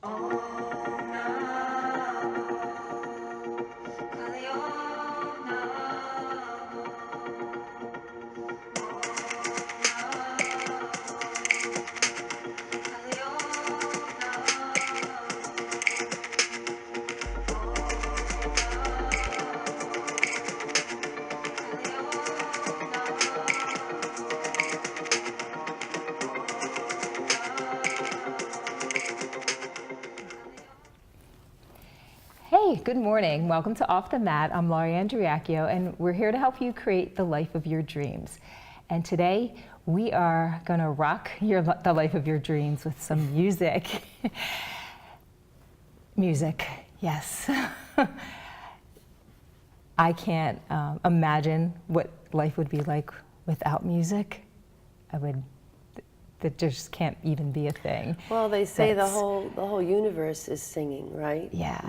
Hey, good morning. Welcome to Off the Mat. I'm Lauri Andreacchio, and we're here to help you create the life of your dreams. And today, we are going to rock the life of your dreams with some music. Music, yes. I can't imagine what life would be like without music. That just can't even be a thing. Well, they say the whole universe is singing, right? Yeah.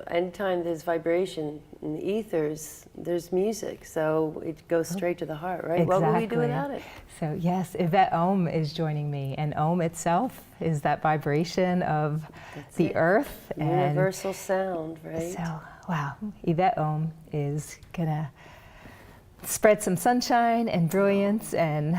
Anytime there's vibration in the ethers, there's music, so it goes straight to the heart, right? Exactly. What would we do without it? So yes, Yvette is joining me, and itself is that vibration of the earth. Universal sound, right? So, wow, Yvette is gonna spread some sunshine and brilliance, and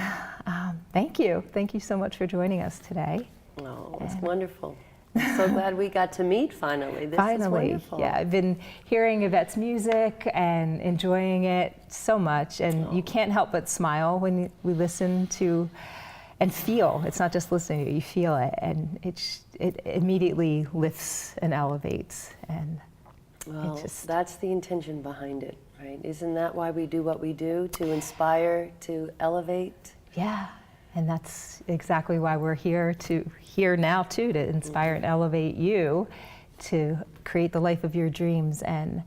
thank you so much for joining us today. Oh, it's wonderful. I'm so glad we got to meet finally. This is wonderful. Yeah, I've been hearing Yvette's music and enjoying it so much, and you can't help but smile when we listen to and feel. It's not just listening, you feel it, and it immediately lifts and elevates. And well, that's the intention behind it. Right? Isn't that why we do what we do? To inspire, to elevate? Yeah, and that's exactly why we're here now too, to inspire and elevate you to create the life of your dreams. And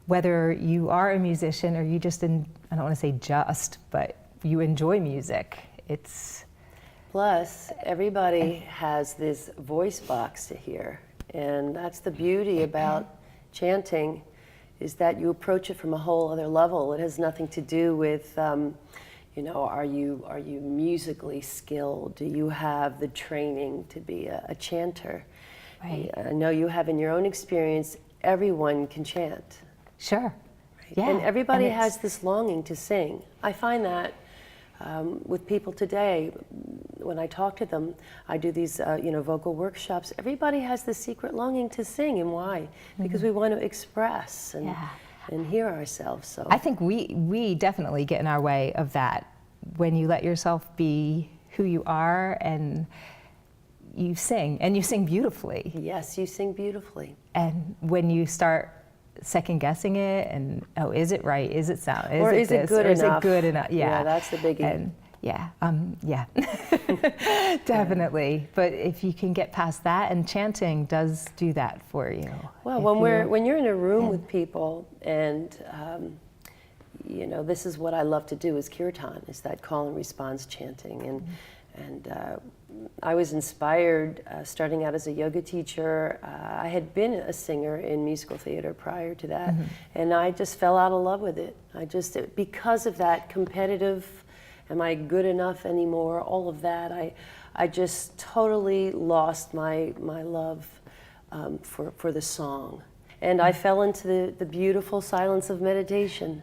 whether you are a musician or you just, I don't want to say just, but you enjoy music, it's... Plus, everybody has this voice box to hear, and that's the beauty about chanting, is that you approach it from a whole other level. It has nothing to do with, you know, are you musically skilled? Do you have the training to be a chanter? Right. I know you have in your own experience, everyone can chant. Sure. Right? Yeah. And everybody has this longing to sing. I find that with people today, when I talk to them, I do these vocal workshops. Everybody has this secret longing to sing, and why? Because we want to express and hear ourselves. So I think we definitely get in our way of that when you let yourself be who you are, and you sing beautifully. Yes, you sing beautifully. And when you start second guessing it, and is it right? Is it sound? Is it good enough? Yeah, that's the biggie. And definitely. But if you can get past that, and chanting does do that for you. Well, when you're in a room with people, and this is what I love to do is Kirtan, is that call and response chanting, and I was inspired starting out as a yoga teacher. I had been a singer in musical theater prior to that, and I just fell out of love with it. Because of that competitive, am I good enough anymore, all of that, I just totally lost my love for the song. And I fell into the beautiful silence of meditation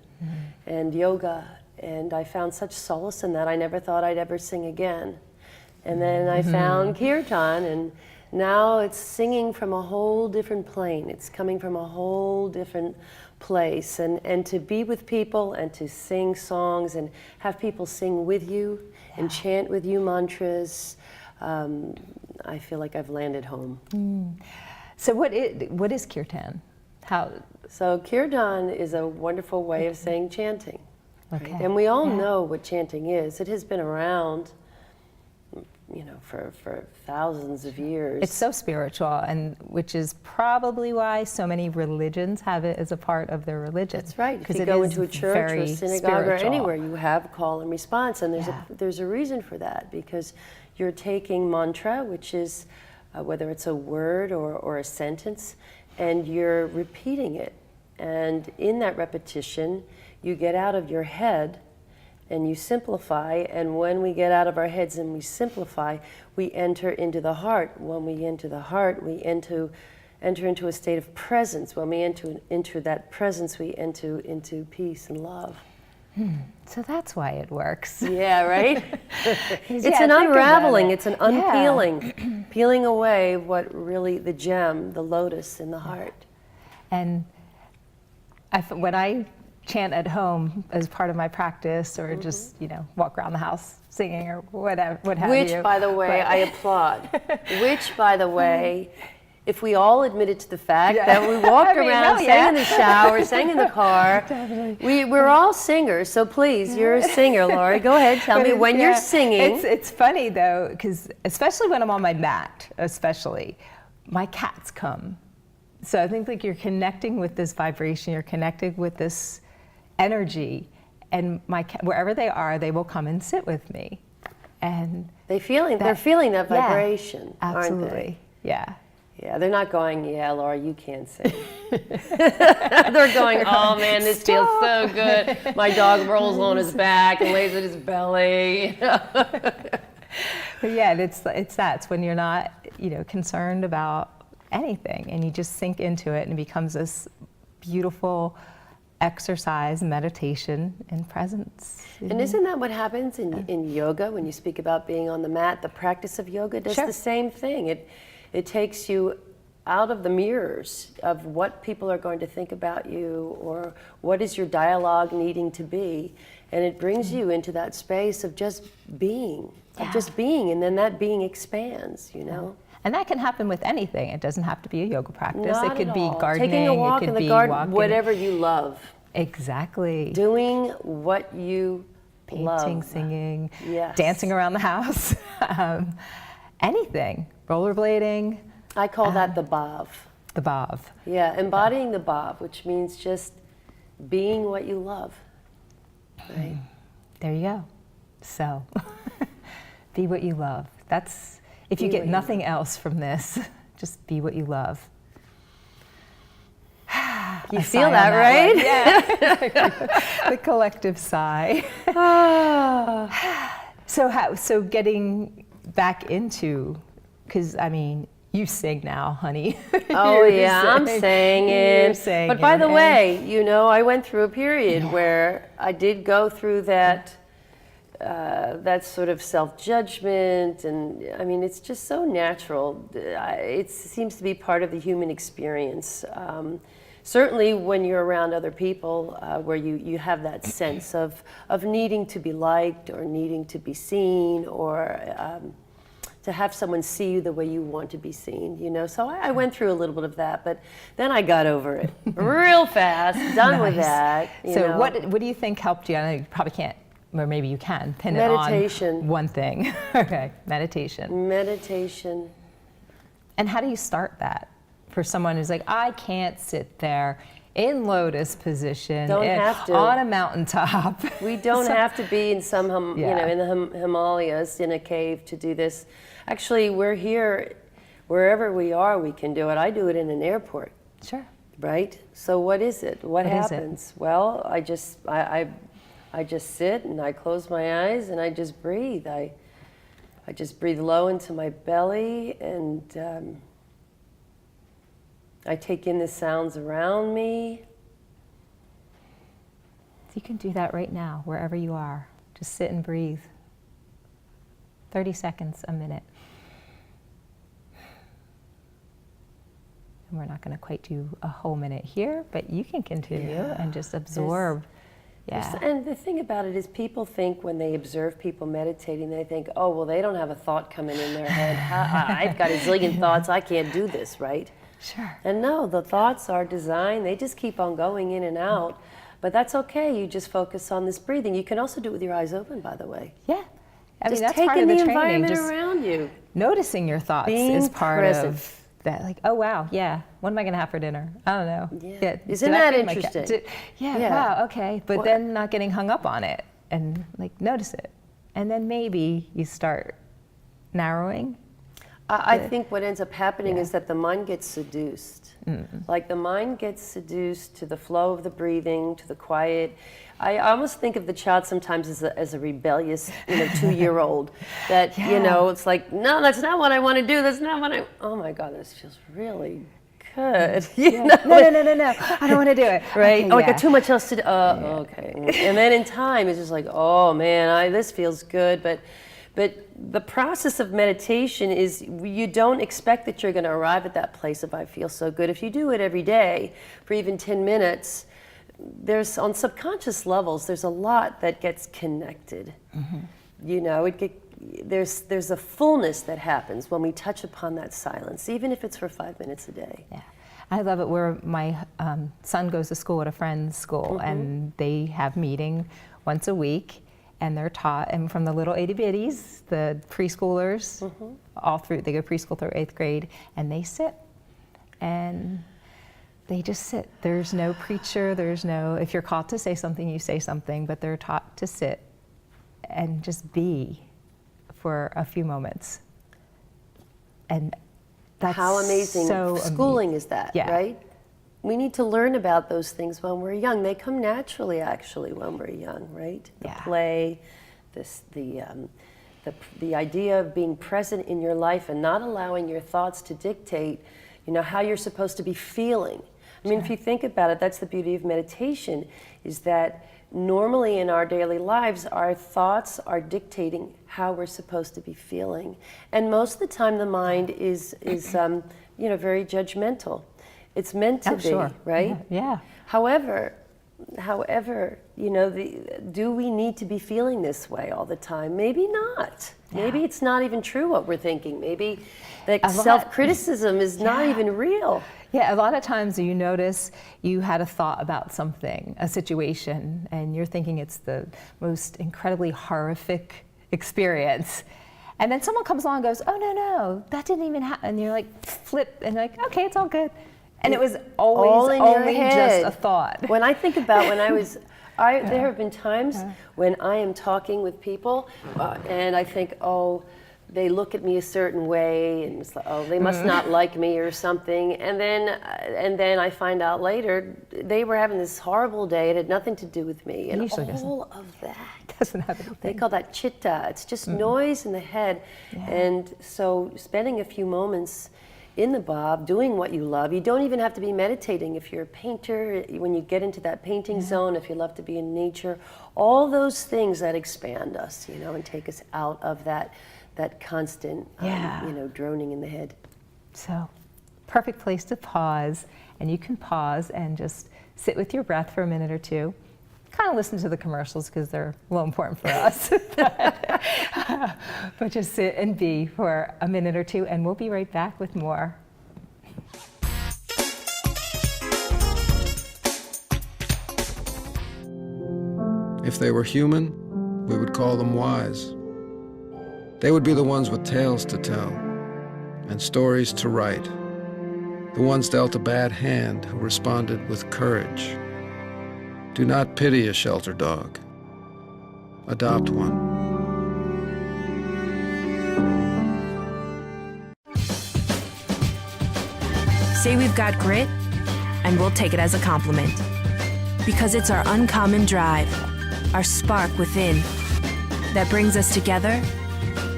and yoga, and I found such solace in that. I never thought I'd ever sing again. And then I found Kirtan, and now it's singing from a whole different plane. It's coming from a whole different place. And to be with people and to sing songs and have people sing with you and chant with you mantras, I feel like I've landed home. So what is Kirtan? So Kirtan is a wonderful way of saying chanting. Okay. Right? And we all know what chanting is. It has been around for thousands of years. It's so spiritual, and which is probably why so many religions have it as a part of their religion. That's right. If you go into a church or a synagogue or anywhere, you have call and response, and there's a reason for that, because you're taking mantra, which is whether it's a word or a sentence, and you're repeating it. And in that repetition, you get out of your head and you simplify. And when we get out of our heads and we simplify, we enter into the heart. When we enter the heart, we enter into a state of presence. When we enter that presence, we enter into peace and love. So that's why it works. Yeah, right? It's yeah, an think unraveling, about it. it's an unpeeling, peeling away what really, the gem, the lotus in the heart. And when I chant at home as part of my practice, or just, you know, walk around the house singing or whatever, what have you. Which, by the way, I applaud. Which, by the way, if we all admitted to the fact that we walked around, sang in the shower, sang in the car, we're all singers. So please, you're a singer, Lauri. Go ahead, tell me when you're singing. It's funny though, because especially when I'm on my mat, especially, my cats come. So I think like you're connecting with this vibration, you're connecting with this energy, and wherever they are, they will come and sit with me, and they're feeling that vibration, absolutely, aren't they? Yeah. Yeah, they're not going, yeah, Laura, you can't sing. They're going, oh man, this feels so good. My dog rolls on his back and lays at his belly. But yeah, it's when you're not, you know, concerned about anything, and you just sink into it, and it becomes this beautiful exercise, meditation, and presence. And isn't that what happens in yoga when you speak about being on the mat? The practice of yoga does the same thing. It takes you out of the mirrors of what people are going to think about you, or what is your dialogue needing to be, and it brings you into that space of just being, and then that being expands, you know. And that can happen with anything. It doesn't have to be a yoga practice. Not it could at be all. gardening. Taking a walk it could in the be garden, walking. whatever you love. Exactly. Doing what you love. Painting, singing, Yes. dancing around the house, anything. Rollerblading. I call that the bhav. The bhav. Yeah, embodying the bhav, which means just being what you love. Right? There you go. So, be what you love. That's, if you get nothing else from this, just be what you love. You feel that, right? Yeah. The collective sigh. So getting back into, because I mean, you sing now, honey. Oh yeah, I'm singing. But by the way, you know, I went through a period where I did go through that that sort of self-judgment, and I mean, it's just so natural. It seems to be part of the human experience. Certainly when you're around other people, where you have that sense of needing to be liked, or needing to be seen, or to have someone see you the way you want to be seen, you know. So I went through a little bit of that, but then I got over it real fast, done with that. So know. what do you think helped you? I know you probably can't, or maybe you can, pin Meditation. it on one thing. Okay, meditation. Meditation. And how do you start that? For someone who's like, I can't sit there in lotus position, Don't have to. on a mountaintop. We don't have to be in some, you Yeah. know, in the Himalayas in a cave to do this. Actually, we're here, wherever we are, we can do it. I do it in an airport. Sure. Right? So what is it? What is it? happens? Well, I just sit and I close my eyes and I just breathe. I just breathe low into my belly, and I take in the sounds around me. You can do that right now, wherever you are. Just sit and breathe. 30 seconds, a minute. And we're not going to quite do a whole minute here, but you can continue and just absorb. And the thing about it is, people think when they observe people meditating, they think, oh, well, they don't have a thought coming in their head. I've got a zillion thoughts. I can't do this, right? Sure. And no, the thoughts are designed. They just keep on going in and out. But that's okay. You just focus on this breathing. You can also do it with your eyes open, by the way. Yeah. I mean, Just that's taking part of the the training. environment Just around you. noticing your thoughts Being is part present. of that. Like, oh, wow, yeah. What am I going to have for dinner? I don't know. Yeah. Isn't did I that feed my cat? interesting? Yeah, wow, okay. But then not getting hung up on it, and like notice it. And then maybe you start narrowing. I think what ends up happening Yeah. is that the mind gets seduced. Like the mind gets seduced to the flow of the breathing, to the quiet. I almost think of the child sometimes as a rebellious, 2-year-old that, Yeah. it's like, no, that's not what I want to do. That's not what oh my God, this feels really good. Yeah. No. I don't want to do it. Right? Okay, Oh, I yeah. got too much else to do. Okay. And then in time, it's just like, oh man, this feels good. But the process of meditation is you don't expect that you're going to arrive at that place of I feel so good. If you do it every day for even 10 minutes, there's on subconscious levels, there's a lot that gets connected. There's a fullness that happens when we touch upon that silence, even if it's for 5 minutes a day. Yeah. I love it where my son goes to school at a friend's school, and they have meeting once a week, and they're taught, and from the little itty bitties, the preschoolers, they go preschool through 8th grade, and they sit, and they just sit. There's no preacher, if you're called to say something, you say something, but they're taught to sit and just be for a few moments. And that's how amazing so schooling is that, Yeah. right? We need to learn about those things when we're young. They come naturally, actually, when we're young, right? The Yeah. play, the idea of being present in your life and not allowing your thoughts to dictate, how you're supposed to be feeling. I mean, if you think about it, that's the beauty of meditation, is that normally in our daily lives, our thoughts are dictating how we're supposed to be feeling. And most of the time, the mind is very judgmental. It's meant to be, sure. right? Yeah. However, do we need to be feeling this way all the time? Maybe not. Yeah. Maybe it's not even true what we're thinking. Maybe that A lot- self-criticism is not even real. Yeah, a lot of times you notice you had a thought about something, a situation, and you're thinking it's the most incredibly horrific experience. And then someone comes along and goes, oh, no, that didn't even happen. And you're like, flip, and you're like, okay, it's all good. And it was All always in your only head. just a thought. When I think about when I was, there have been times when I am talking with people and I think, oh, they look at me a certain way, and it's like, oh, they must not like me or something. And then I find out later they were having this horrible day. It had nothing to do with me. And Usually all of that. Doesn't have anything. They call that chitta. It's just noise in the head. Yeah. And so spending a few moments in the bob, doing what you love. You don't even have to be meditating. If you're a painter, when you get into that painting zone, if you love to be in nature, all those things that expand us, and take us out of that constant, droning in the head. So, perfect place to pause, and you can pause and just sit with your breath for a minute or two. Kind of listen to the commercials because they're a little important for us. But just sit and be for a minute or two, and we'll be right back with more. If they were human, we would call them wise. They would be the ones with tales to tell and stories to write, the ones dealt a bad hand who responded with courage. Do not pity a shelter dog. Adopt one. Say we've got grit, and we'll take it as a compliment. Because it's our uncommon drive, our spark within, that brings us together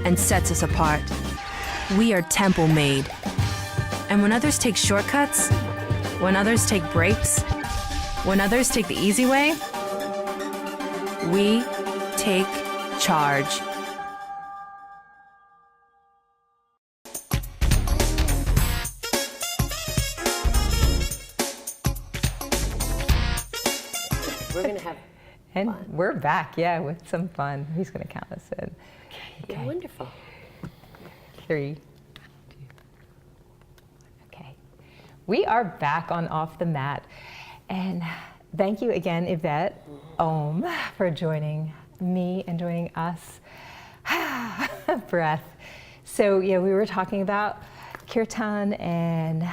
and sets us apart. We are temple made. And when others take shortcuts, when others take breaks, when others take the easy way, we take charge. We're going to have And fun. we're back, with some fun. He's going to count us in. Yeah, wonderful. 3, 2, okay. We are back on Off the Mat. And thank you again, Yvette, for joining me and joining us. Breath. So, we were talking about Kirtan and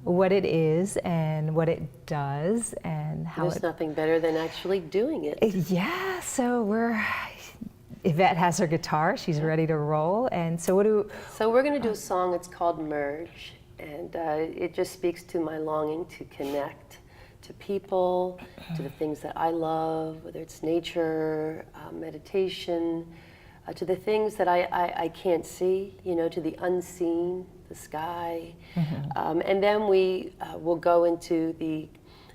what it is and what it does and how There's nothing better than actually doing it. Yeah, so Yvette has her guitar. She's ready to roll. And so So we're going to do a song. It's called Merge, and it just speaks to my longing to connect to people, to the things that I love, whether it's nature, meditation, to the things that I can't see, you know, to the unseen, the sky. And then we will go into the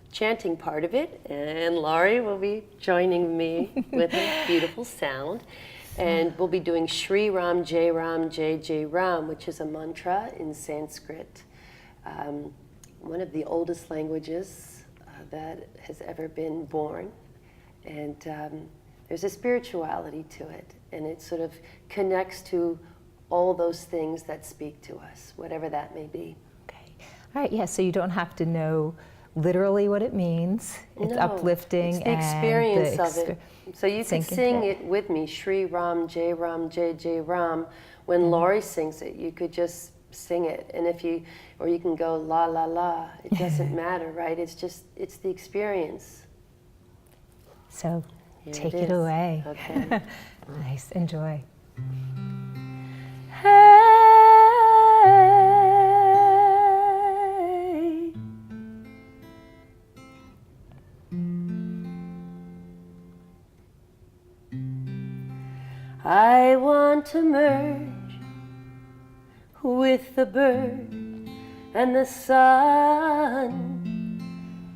chanting part of it, and Lauri will be joining me with a beautiful sound. And we'll be doing Shri Ram, Jai Ram, Jai Jai Ram, which is a mantra in Sanskrit, one of the oldest languages that has ever been born. And there's a spirituality to it, and it sort of connects to all those things that speak to us, whatever that may be. Okay. All right, yeah, so you don't have to know literally what it means. It's uplifting. It's the experience of it. So you can sink sing into it with me, Shri Ram, Jai Jai Ram. When Lauri sings it, you could just sing it. And or you can go la la la. It doesn't matter, right? It's the experience. So Here take it it is. away. Okay. Nice, enjoy. Hey, I want to merge with the bird and the sun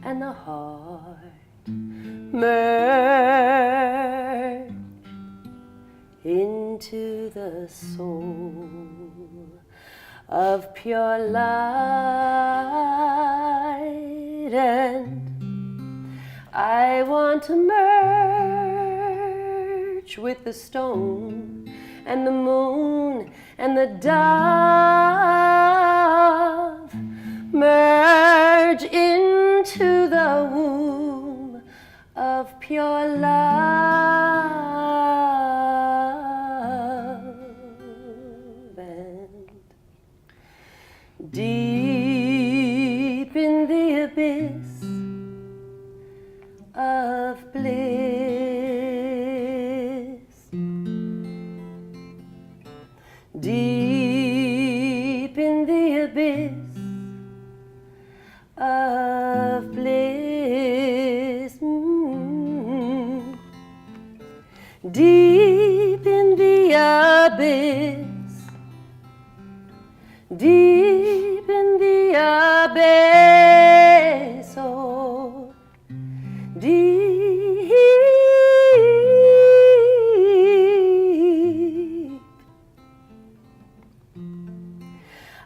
and the heart. Merge into the soul of pure light, and I want to merge with the stone and the moon and the dove, merge into the womb of pure love, and deep in the abyss of bliss, deep in the abyss of bliss, deep in the abyss, deep in the abyss, oh, deep,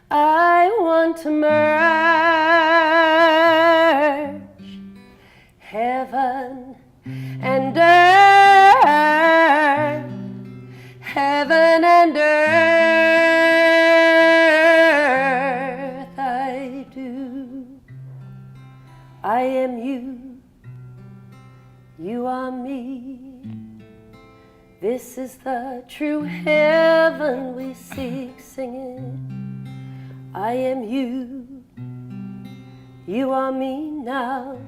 I want to merge heaven and earth, heaven and earth. I do. I am you, you are me. This is the true heaven we seek, singing. I am you, you are me now.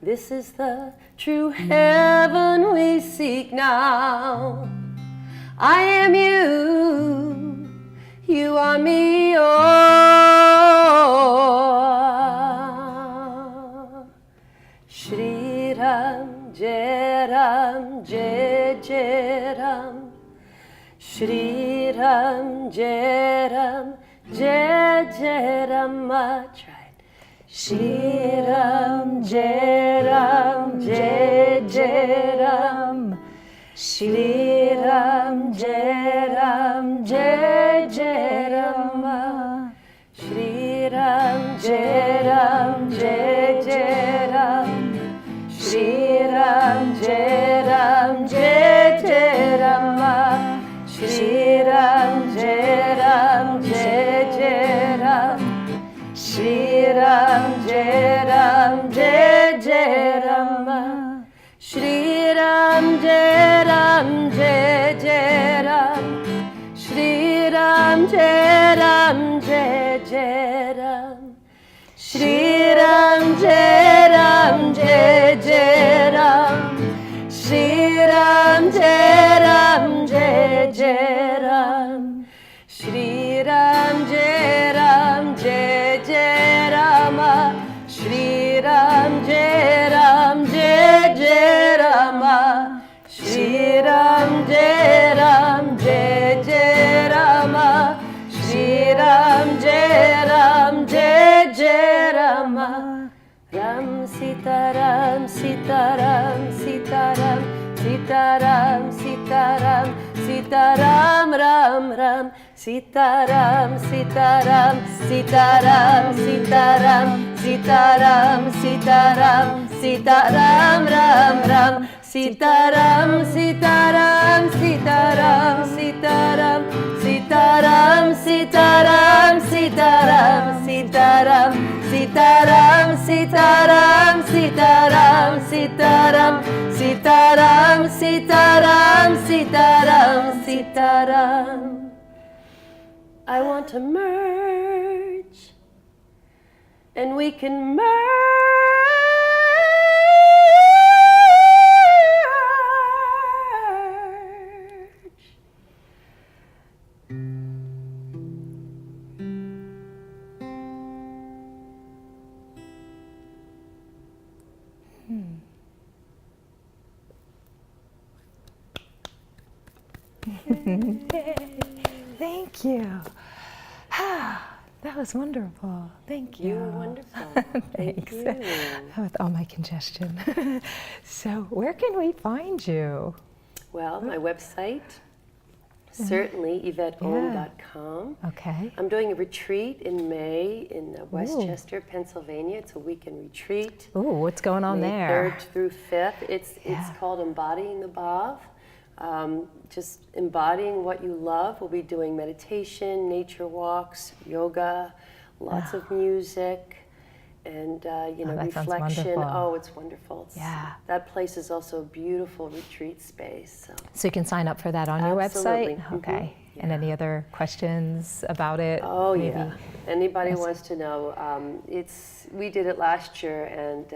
This is the true heaven we seek now. I am you, you are me, oh. Shri Ram, Jai Ram, Jai Jai Ram. Shri Ram, Jai Ram, Jai Jai Ram. Try it. Shri Ram, Jai Ram, Jai Jai Ram. Shri Ram, Jai Ram, Jai Jai Ram. Shri Ram, Jai Ram, Jai Jai Ram. Shri Ram, Jai Ram, Jai Jai Ram. Shri Ram, Jai Ram, Jai Jai Ram. Shri Ram, Jai Ram, Jai Jai Ram. Shri Ram, Jai Ram, Jai Jai Ram. Shri Ram, Jai Ram, Jai Jai Ram. Shri Ram, Jai Ram, Jai Jai Ram. Shri Ram, Jai Ram. Jai Jai Ram. Shri Ram Jai Ram Jai Jai Rama. Shri Ram Jai Ram Jai Jai Rama. Shri Ram Jai Ram Jai Jai Rama. Shri Ram Jai Ram Jai Jai Rama. Ram Sita Ram Sita Ram Sita Ram Sita Ram Sita Ram Sita Ram Ram Ram Sita Ram Sita Ram Sita Ram Sita Ram Sita Ram Sita Ram Sita Ram Ram Ram Sita Ram Sita Ram Sita Ram Sita Ram Sita Ram Sita Ram Sita Ram Sita Ram Sita Ram Sita Ram Sita Ram Sita Ram Sita Ram Sita Ram Sita Ram Sita Ram. I want to merge, and we can merge. Thank you. That was wonderful. Thank you. You were wonderful. Thank Thanks. you. With all my congestion. So where can we find you? Well, my website, certainly, YvetteOhm.com. Okay. I'm doing a retreat in May in Westchester, Pennsylvania. It's a weekend retreat. Ooh, what's going on May there? 3rd through 5th. It's called Embodying the Bhav. Just embodying what you love. We'll be doing meditation, nature walks, yoga, lots of music, and that sounds reflection. wonderful. Oh, it's wonderful. That place is also a beautiful retreat space. So you can sign up for that on your Absolutely. website? Okay. Yeah. And any other questions about it? Oh, maybe? yeah. Anybody wants to know, we did it last year, and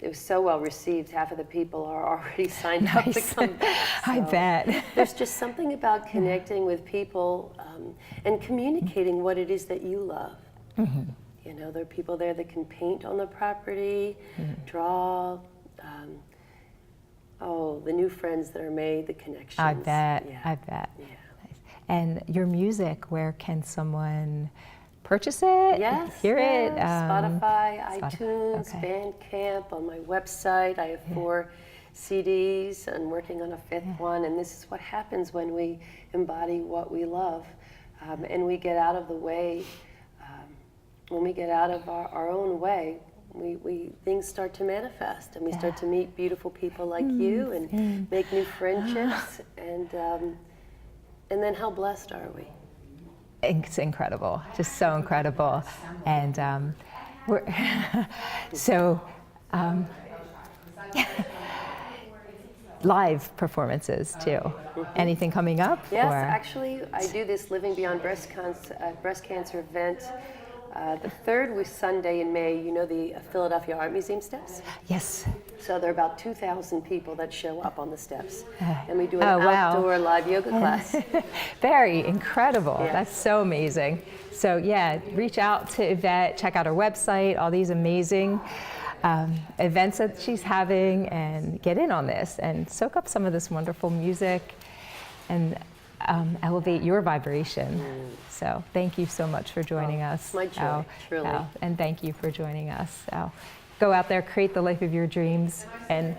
it was so well received. Half of the people are already signed up to come back. I bet. There's just something about connecting with people and communicating what it is that you love. Mm-hmm. You know, there are people there that can paint on the property, draw. The new friends that are made, the connections. I bet. Yeah. I bet. Yeah. Nice. And your music, where can someone purchase it? Yes, Hear it? Spotify, Spotify, iTunes, okay. Bandcamp, on my website. I have 4 CDs and working on a 5th one. And this is what happens when we embody what we love. And we get out of the way. When we get out of our own way, we things start to manifest, and we start to meet beautiful people like you and make new friendships. And then how blessed are we? It's incredible, just so incredible. And we're live performances too. Anything coming up? Yes, or? actually, I do this Living Beyond Breast Cancer event. The 3rd was Sunday in May. You know the Philadelphia Art Museum steps? Yes. So there are about 2,000 people that show up on the steps. And we do an wow. outdoor live yoga class. Very incredible. Yeah. That's so amazing. So yeah, reach out to Yvette, check out her website, all these amazing events that she's having, and get in on this and soak up some of this wonderful music and elevate your vibration. So thank you so much for joining us. My joy, truly. And thank you for joining us. Go out there, create the life of your dreams, and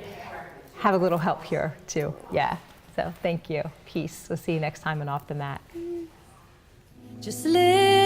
have a little help here too. Yeah. So thank you. Peace. We'll see you next time on Off the Mat. Just live.